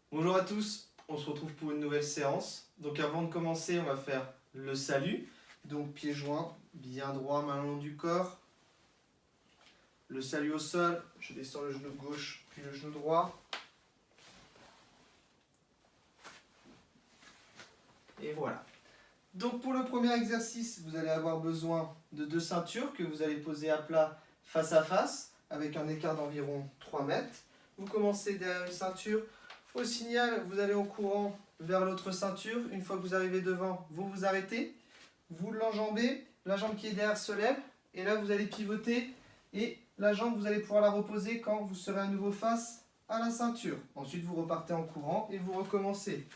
Bonjour à tous, on se retrouve pour une nouvelle séance. Donc avant de commencer, on va faire le salut. Donc pieds joints, bien droit, main le long du corps. Le salut au sol, je descends le genou gauche puis le genou droit. Et voilà. Donc pour le premier exercice, vous allez avoir besoin de 2 ceintures que vous allez poser à plat face à face avec un écart d'environ 3 mètres. Vous commencez derrière une ceinture. Au signal, vous allez en courant vers l'autre ceinture. Une fois que vous arrivez devant, vous vous arrêtez. Vous l'enjambez, la jambe qui est derrière se lève. Et là, vous allez pivoter. Et la jambe, vous allez pouvoir la reposer quand vous serez à nouveau face à la ceinture. Ensuite, vous repartez en courant et vous recommencez.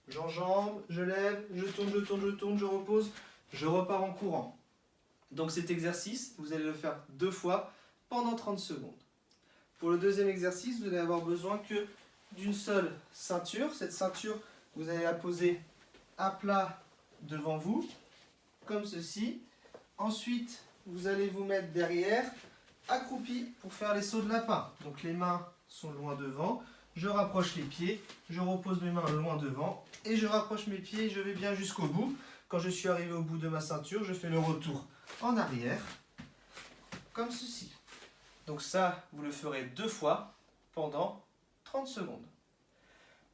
J'enjambe, je lève, je tourne, je repose, je repars en courant. Donc cet exercice, vous allez le faire 2 fois pendant 30 secondes. Pour le deuxième exercice, vous allez avoir besoin que d'une seule ceinture. Cette ceinture, vous allez la poser à plat devant vous, comme ceci. Ensuite, vous allez vous mettre derrière, accroupi pour faire les sauts de lapin. Donc les mains sont loin devant. Je rapproche les pieds, je repose mes mains loin devant et je rapproche mes pieds et je vais bien jusqu'au bout. Quand je suis arrivé au bout de ma ceinture, je fais le retour en arrière, comme ceci. Donc ça, vous le ferez 2 fois pendant 30 secondes.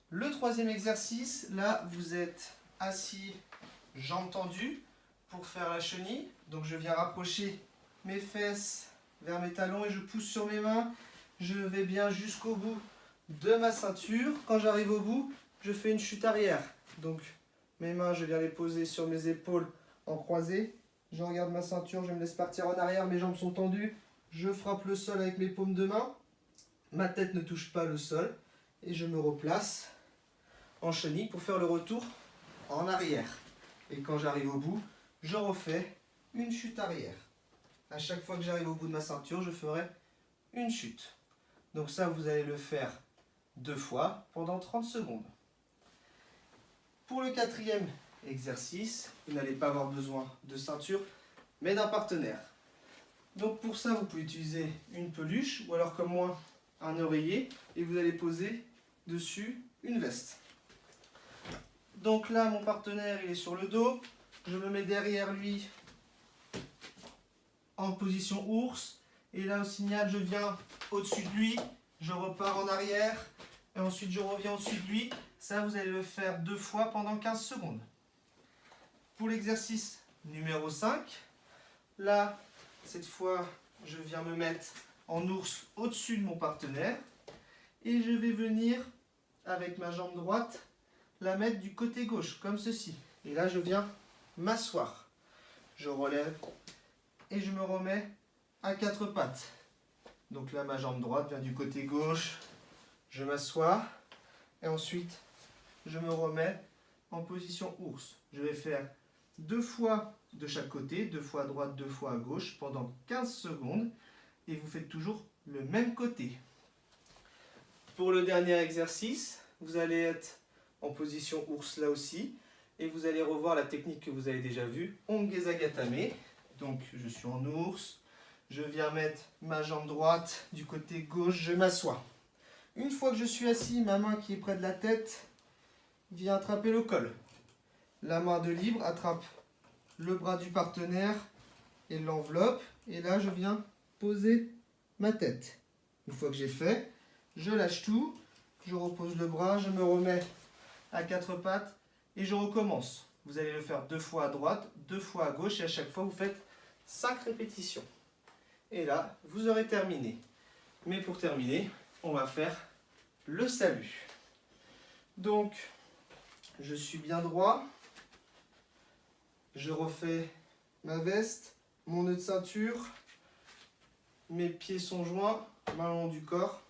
Le troisième exercice, là, vous êtes assis, jambes tendues pour faire la chenille. Donc je viens rapprocher mes fesses vers mes talons et je pousse sur mes mains. Je vais bien jusqu'au bout de ma ceinture. Quand j'arrive au bout, je fais une chute arrière. Donc mes mains, je viens les poser sur mes épaules en croisée. Je regarde ma ceinture, je me laisse partir en arrière, mes jambes sont tendues. Je frappe le sol avec mes paumes de main. Ma tête ne touche pas le sol. Et je me replace en chenille pour faire le retour en arrière. Et quand j'arrive au bout, je refais une chute arrière. À chaque fois que j'arrive au bout de ma ceinture, je ferai une chute. Donc ça, vous allez le faire 2 fois pendant 30 secondes. Pour le quatrième exercice, vous n'allez pas avoir besoin de ceinture, mais d'un partenaire. Donc pour ça, vous pouvez utiliser une peluche ou alors comme moi, un oreiller et vous allez poser dessus une veste. Donc là, mon partenaire, il est sur le dos. Je me mets derrière lui en position ours. Et là, au signal, je viens au-dessus de lui. Je repars en arrière. Et ensuite, je reviens au-dessus de lui. Ça, vous allez le faire 2 fois pendant 15 secondes. Pour l'exercice numéro 5, là, cette fois, je viens me mettre en ours au-dessus de mon partenaire. Et je vais venir, avec ma jambe droite, la mettre du côté gauche, comme ceci. Et là, je viens m'asseoir. Je relève et je me remets à 4 pattes. Donc là, ma jambe droite vient du côté gauche. Je m'assois et ensuite, je me remets en position ours. Je vais faire 2 fois de chaque côté, 2 fois à droite, 2 fois à gauche, pendant 15 secondes. Et vous faites toujours le même côté. Pour le dernier exercice, vous allez être en position ours là aussi. Et vous allez revoir la technique que vous avez déjà vue, Ongeza Gatame. Donc je suis en ours, je viens mettre ma jambe droite du côté gauche, je m'assois. Une fois que je suis assis, ma main qui est près de la tête vient attraper le col. La main de libre attrape le bras du partenaire et l'enveloppe. Et là, je viens poser ma tête. Une fois que j'ai fait, je lâche tout, je repose le bras, je me remets à 4 pattes et je recommence. Vous allez le faire 2 fois à droite, 2 fois à gauche et à chaque fois vous faites 5 répétitions. Et là, vous aurez terminé. Mais pour terminer, on va faire le salut. Donc, je suis bien droit. Je refais ma veste, mon nœud de ceinture. Mes pieds sont joints, main le long du corps.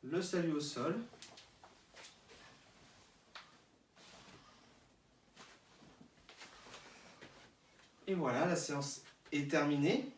Le salut au sol. Et voilà, la séance est terminée.